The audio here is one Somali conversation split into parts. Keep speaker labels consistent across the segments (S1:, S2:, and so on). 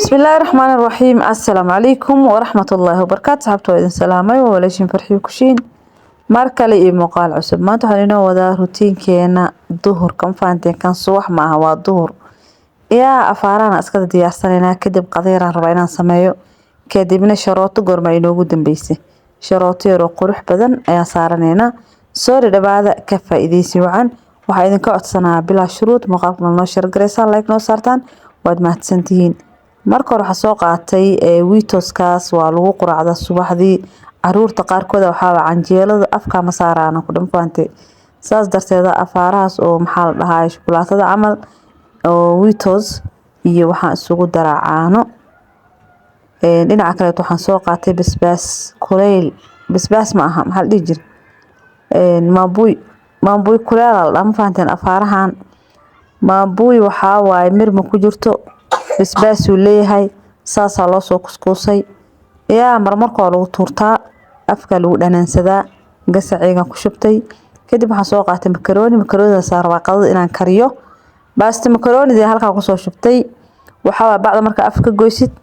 S1: بسم الله الرحمن الرحيم. السلام عليكم ورحمة الله وبركاته. صحبتوا إذن سلامي وليشين فرحي كشين ماركالي إيه مقال عصب ما تحلينا وذا روتين كينا ظهر كم فانتين كان صوح معها والظهر يا أفارانا أسكت ديارسانينا كدب قضيرا ربعنا سمايو كدبنا شروط قرمينو قدن بيسي شروطي رو قروح بدن أيا صارنينا سوري دبعا كفا إذيسي وعن waxaa idinka codsanaa bilaa shuruud muuqaalkana noo share gareysaan like noo saartaan waad mahadsantihiin marka hore waxaa soo qaatay wiitoskaas waa lagu quraacda subaxdii caruurta qaarkood waxaa canjeelada afka ma saaraan ku dhanfaante saas darteeda afaarahaas oo maxaa la dhahaa shukulaatada camal oo wiitos iyo waxaan isugu daraa caano dhinaca kale waxaan soo qaatay basbaas kuleyl basbaas ma aha maxaa la dhihi jiray maabuy kuleel lama fahanteen afaarahan maabuy waxaa waaye mirma ku jirto basbaas uu leeyahay saasa loo soo kuskuusay yaa marmarka lagu tuurtaa afka lagu dhanaansadaa gasaciga ku shubtay kadib waxaan soo qaatay makaroonida saarwa qadada inaan kariyo baasta makaroonida halka ku soo shubtay waxaa bacda marka afka goysid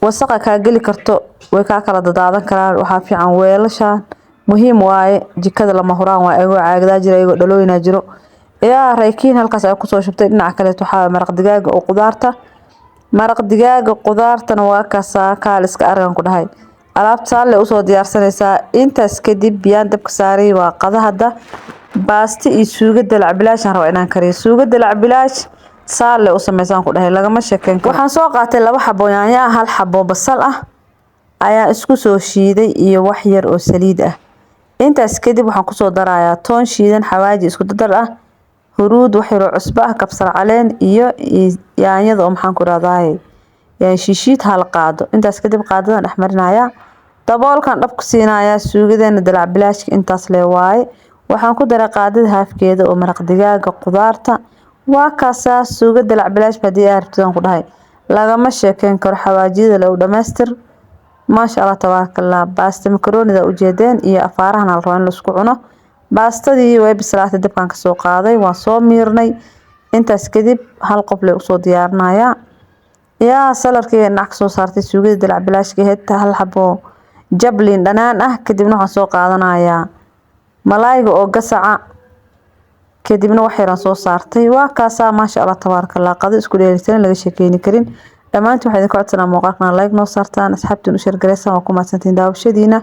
S1: wasaqa ka gali karto way ka kala dadaadan karaan waxaa fiican weelashaan muhiim waaye jikada lama huraan waa ayagoo caagada jira ayagoo dhalooyina jiro yaa raykiin halkaas ay ku soo shubtay dhinaca kale waxaa maraq digaaga oo qudaartana waa kaal iska argan ku dhahay alaabta saalle u soo diyaarsanaysaa intaas kadib biyaan dabka saaray waa qadahada baasti iyo suugo dalac bilaash aan rabo inaan kariyo suugo dalac bilaash saalle u sameeysan ku dhahay lagama sheekeen waxaan soo qaatay 2 xabo yaanyo ah 1 xabo basal ah ayaa isku soo shiiday iyo wax yar oo saliid ah intaas kadib waxaan ku soo darayaa toon shiidan xawaaji isku dar ah huruud wax yar oo cusbo ah kabsar caleen iyo yaanyada oo maxaan ku raadahay yaan shiishiid hal qaado intaas kadib qaadadan dhaxmarinaya daboolkan dab ku siinaya suugadeena dalac bilaashka intaas lee waaye waxaan ku daray qaadada haafkeeda oo maraq digaaga qudaarta waa kaasa suuga dalac bilaash badii aragtidaan ku dhahay lagama sheekeen karo xawaajida la u dhameystir ما شاء الله تبارك الله باستا مكرونة ذا وجدين إيه أفارهنا الروين لسكوعنا باستا دي ويب سلاة الدبكان كسو قاضي وصوم ميرني انت اسكدب هالقبل وصو ديارنا يا سلر كي نعكسو صارتي سوقي دلع بلاش كي هيت هالحبو جبلين دنان كدبنو حسو قاضنا يا ملايق او قسعة كدبنو وحيران سو صارتي وكاسا ما شاء الله تبارك الله قاضي اسكو ديالتين لغا شاكيني كرين dhammaantii waxaa idinka codsanaa muuqaalkana like noo saartaan asxaabtiin u share gareysaan waa ku mahadsantiin daawashadiina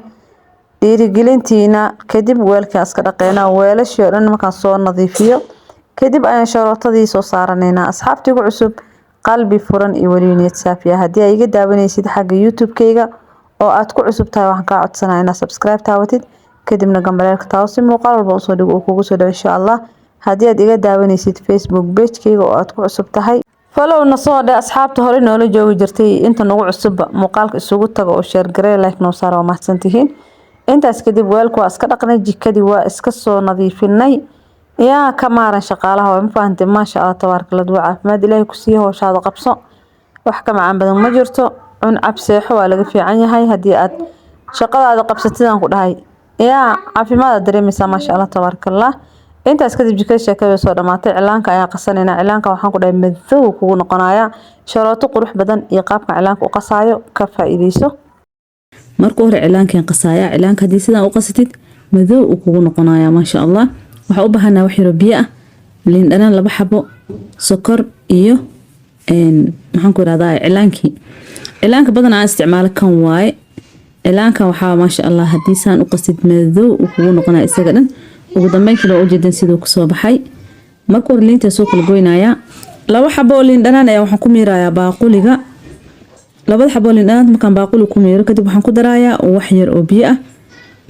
S1: dhiirigelintiina kadib weelka iska dhaqeynaa weelashii oo dhan markaan soo nadiifiyo kadib ayaan sharootadii soo saaranaynaa asxaabtiigu cusub qalbi furan iyo weli niyad saafi ah haddii ay iga daawanaysid xagga youtube-kayga oo aad ku cusub tahay waxaan kaa codsanaa inaad subscribe taawatid kadibna gambaleelka taawo si muuqaal walba usoo dhigo uu kugu soo dhawo insha allah haddii aad iga daawanaysid facebook page-kayga oo aad ku cusub tahay فلو نصاد أصحاب تهري نقول جو جرتي أنت نوع عصب مقالك السوق تجا وشير جري لايك نوصار وما تنتهين أنت أسكدي بوالك وأسكد قناة جكدي وأسكسو نظيف الني يا كمارا شقالها ومفهمت ما شاء الله تبارك الله دعاء ما دلي كسيه وشاد قبصة وحكم عن بدن ما جرته عن عبسيح ولا في عني هاي هديات شقال هذا قبصتين نقول هاي يا عفي ماذا دريمي ما شاء الله تبارك الله انت اسكدب jikada sheekada soo dhamaatay cilaanka ayaa qasanayna cilaanka waxaan ku dhahay madow kugu noqonaya sharooto qurux badan iyo qaabka cilaanka u qasaayo ka faa'iideyso marka hore cilaanka qasaya cilaanka hadii sidan u qasatid madow kugu noqonaya ma sha Allah waxa u baahanaa wax yar biyo ah liin dhanaan 2 xabo sokor iyo maxaan ku raadaay cilaanka badan aan isticmaalo kan waaye cilaanka waxa ma sha Allah hadii san u qasid madow kugu noqonaya isaga dhan ugu dambeyn kale oo jeedan sidoo ku soo baxay marka hore liinta soo kala goynaya 2 xabo liin dhanaan ayaa waxaan ku miirayaa baaquliga 2 xabo liin dhanaan markaan baaquli ku miiro kadib waxaan ku darayaa wax yar oo biyo ah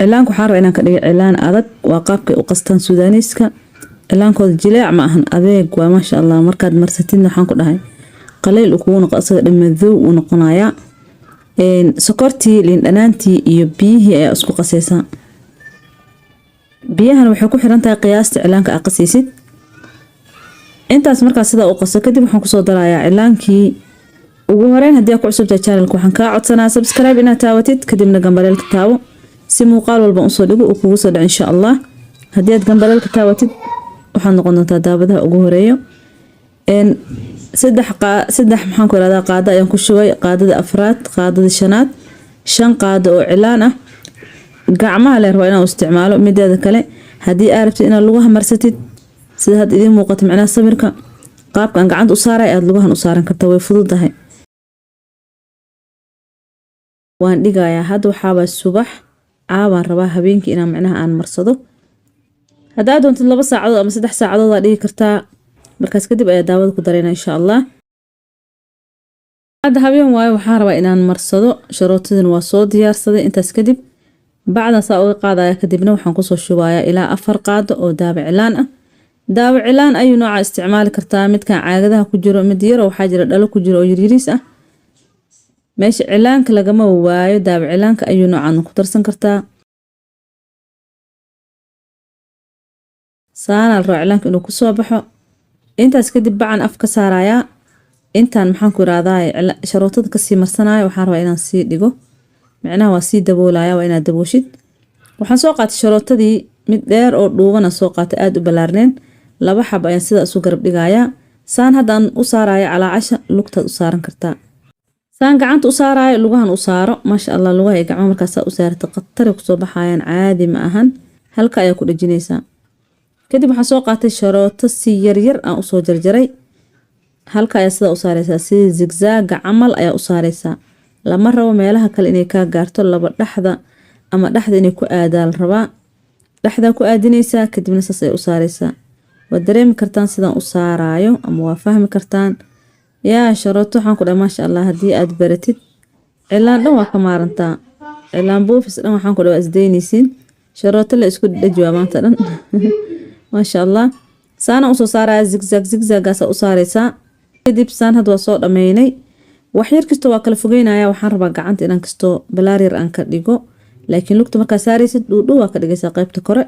S1: cilaanku waxaan rabaa inaan ka dhigo cilaan adag waa qaabka u qastaan suudaaniska cilaankooda jileec ma ahan adeeg waa ma sha Allah markaad marsatidna waxaan ku dhahay qaleel uu kugu noqo asaga dhamadow uu noqonaya sokortii liin dhanaantii iyo biyihii ayaa isku qasaysan biyahan waxay ku xiran tahay qiyaasta cilaanka aad qasaysid intaas markaa sida u qaso kadib waxaan ku soo darayaa cilaankii ugu horeyn haddii aad ku cusubtahay channelka waxaan kaa codsanaa subscribe inaad taawatid kadibna gambaleelka taawo si muuqaal walba u soo dhigo uu kugu soo dhaco insha Allah haddii aad gambaleelka taawatid waxaad noqon doontaa daawadaha ugu horeeyo saddex maxaan ku irahdaa qaado ayaan ku shubay, qaadada afraad, qaadada shanaad, 5 qaado oo cilaan ah. gacmaha la rabo inaan isticmaalo. mideeda kale haddii aad rabtid inaad lugaha marsatid sida had idiin muuqato macnaha sawirka qaabkan gacanta u saaray aad lugahan u saaran kartaa, way fududahay. waan dhigayaa hadda waxaaba subax caawaan rabaa habeenkii inaan macnaha aan marsado. haddaad doontid 2 saacadood ama 3 saacadood aad dhigi kartaa, markaas kadib ayaa daawada ku darayna insha Allah. hadda habeen waayo waxaan rabaa inaan marsado, sharootadina waa soo diyaarsaday. intaas kadib bacdan saa uga qaadaya, kadibna waxaan kusoo shubayaa ilaa 4 qaado oo daawo cilaan ah. daawo cilaan ayuu nooca isticmaali kartaa, midkan caagadaha ku jiro, mid yar oo waxaa jira dhalo ku jiro oo yaryariis ah. meesha cilaanka lagama waayo, daawo cilaanka ayuu noocan ku darsan kartaa. saana la raac cilaanka inuu kusoo baxo. intaas kadib bacan af ka saarayaa. intaan maxaan ku irahdaa sharootada kasii marsanayo, waxaan rabaa inaan sii dhigo, macnaha waa sii daboolaya, waa inaad dabooshid. waxaan soo qaatay sharootadii mid dheer oo dhuuban soo qaatay, aad u balaarneen, 2 xab ayaan sidaas u garab dhigayaa. saan haddaan u saarayo calaacasha lugtaad u saaran kartaa. saan gacanta u saarayo lugahan u saaro, maasha Allah lugaha iyo gacmaha markaas u saartay qatar kusoo baxayaan, caadi ma ahan. halka ayaa ku dhajinaysaa. kadib waxaan soo qaatay sharooto si yaryar aan usoo jarjaray, halka ayaa sida u saaraysaa, si zigzaaga camal ayaa u saaraysaa. lama rabo meelaha kale inay kaa gaarto, laba dhaxda ama dhaxda inay ku aadaan rabaa. dhaxda ku aadinaysaa, kadibna saas ay u saaraysaa. waad dareemi kartaan sidaan u saarayo ama waa fahmi kartaan. yaa sharooto waxaan ku dhahay maasha Allah, haddii aad baratid cilaan dhan waa ka maarantaa. cilaan buufis dhan waxaan ku dhahay isdeynaysiin, sharooto la isku dhajiyo maanta dhan. maasha Allah. saana usoo saaraya zigzagaas u saaraysaa. kadib saan had waa soo dhameynay. wax yar kasto waa kala fogeynaya, waxaan rabaa gacanta inaan kasto balaar yar aan ka dhigo, laakiin lugta markaa saaraysid dhuudhuu waa ka dhigaysaa qaybta kore.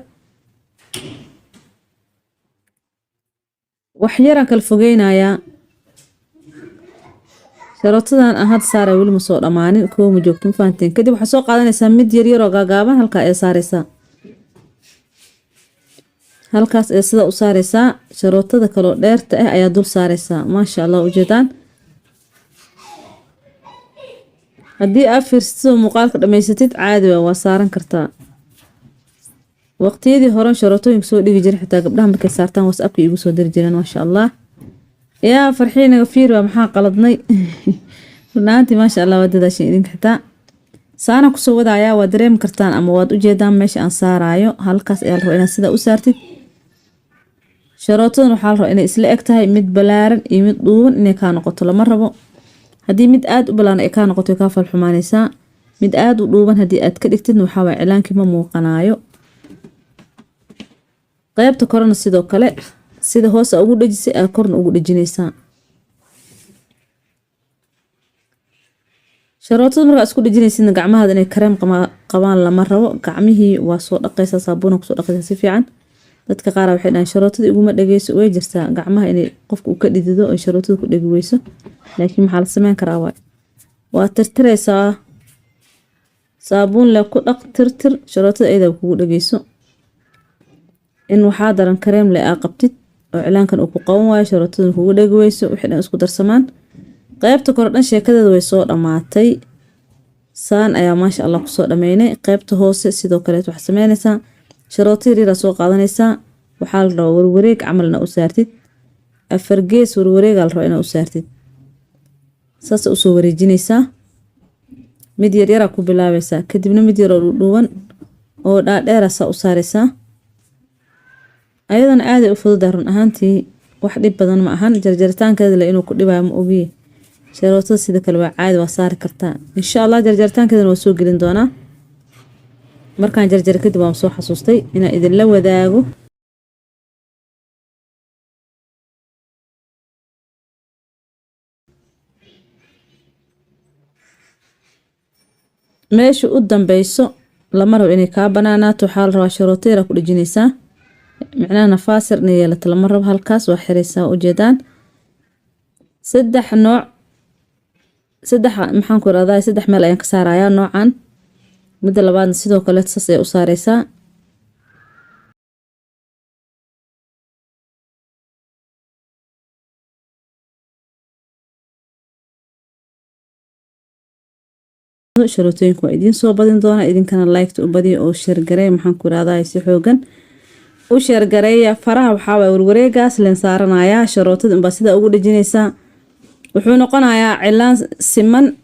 S1: wax yar aan kala fogeynayaa. sharootadan aan had saaray weli ma soo dhamaanin, koo ma joogto, ma fahanteen. kadib waxaa soo qaadanaysaa mid yar yar oo gaagaaban, halkaa ayaa saaraysaa. halkaas ayaa sida u saaraysaa. sharootada kaloo dheerta ah ayaa dul saaraysaa. maasha Allah, ujeedaan. haddii aad fiirsatid muuqaalka dhamaysatid caadi waa saaran kartaa. waqtiyadii hore sharootooyinka soo dhigi jiray, xitaa gabdhaha markay saartaan WhatsApp-ka igu soo diri jireen. maasha Allah. yaa farxiinaga fiir waa maxaa qaladnay. runaantii maasha Allah waa dadaashin idinka xitaa. saana kusoo wadaaya, waa dareemi kartaan ama waad ujeedaan meesha aan saarayo. halkaas ayaa la rabaa inaad sida u saartid. sharootadan waxaa la rabaa inay isla eg tahay, mid balaaran iyo mid dhuuban inay kaa noqoto lama rabo. haddii mid aad u balaaran ay kaa noqoto way kaa falxumaanaysaa. mid aad u dhuuban haddii aad ka dhigtidna waxaa waay cilaankii ma muuqanayo. qaybta korena sidoo kale sida hoos ugu dhajisay aad korna ugu dhajinaysaa. sharootada markaa isku dhajinaysidna gacmahaada inay kareem qabaan lama rabo. gacmihii waa soo dhaqaysaa, saabuuna kusoo dhaqaysaa si fiican. dadka qaar waxay dhahaan sharootada iguma dhageyso, way jirtaa gacmaha inay qofku ka dhidido oo sharootada ku dhagi weyso, laakiin maxaa la sameyn karaa waa tirtiraysaa. saabuun le ku dhaq, tirtir, sharootada ayada kugu dhageyso. in waxaa daran kareem le aa qabtid oo cilaankan uu ku qaban waayo, sharootadan kugu dhagi weyso, wixii dhan isku darsamaan. qaybta kore dhan sheekadeeda way soo dhamaatay. saan ayaa maasha Allah kusoo dhameynay. qaybta hoose sidoo kale waxaa sameynaysaa, sharooto yar soo qaadanaysaa. waxaa la rabaa warwareeg camalna u saartid, 4 gees warwareeg la rabaa inaad u saartid. saas u soo wareejinaysaa. mid yar yar ku bilaabaysaa, kadibna mid yar oo dhuuban oo dhaadheer saa u saaraysaa. ayadana aad ay u fududahay, run ahaantii wax dhib badan ma ahan. jarjaritaankeeda la inuu ku dhibayo ma ogi. sharootada sida kale waa caadi, waa saari kartaa insha Allah. jarjaritaankeedana waa soo gelin doonaa. markaan jarjar kadib waan soo xasuustay inaan idin la wadaago. meesha u dambeyso lama rabo inay kaa banaanaato, waxaa la rabaa sharooto yar ku dhajinaysaa, macnaha nafaas yar inay yeelato lama rabo. halkaas waa xiraysaa, ujeedaan. 3 nooc, 3 maxaan ku irahdaa 3 meel ayaan ka saarayaa noocan. midda labaadna sidoo kale saas ay u saaraysaa. شروطينك وإدين سو بدين دونا إذن كان لايك تقبضي أو شير قري محن كورادا يسيحوغن u sheergareeya faraha waxaa waay warwareegaas leen saaranayaa sharootada unbaa sida ugu dhejinaysaa wuxuu noqonayaa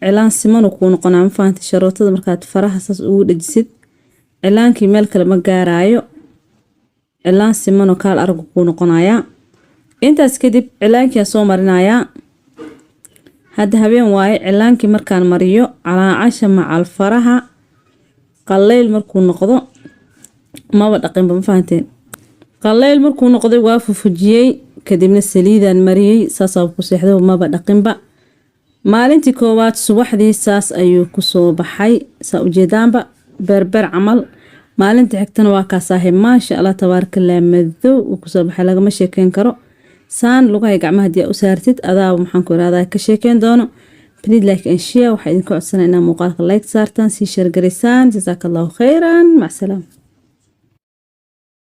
S1: cilaan siman kuu noqonaa ma fahanti sharootada markaad faraha saas ugu dhejisid cilaankii meel kale ma gaaraayo cilaan siman oo kaal arag kuu noqonayaa intaas kadib cilaankii soo marinayaa hadda habeen waaye cilaankii markaan mariyo calaacasha macal faraha qallayl markuu noqdo maba dhaqinba ma fahanteen qallayl markuu noqday waa fufujiyay kadibna saliidan mariyay saas ku seexday maba dhaqinba maalintii koowaad subaxdii saas ayuu ku soo baxay saa ujeedaanba berber camal maalintii xigtana waa ka saahay maasha Allah tabaarakallah madow uu ku soo baxay lagama sheekeen karo saan lugahay gacmaha hadii u saartid adaa waxaan ku iraadaa ka sheekeen doono please like and share waxa idin ku codsanaa inaa muuqaalka like saartaan si share gareysaan jazakallahu khairan ma salaam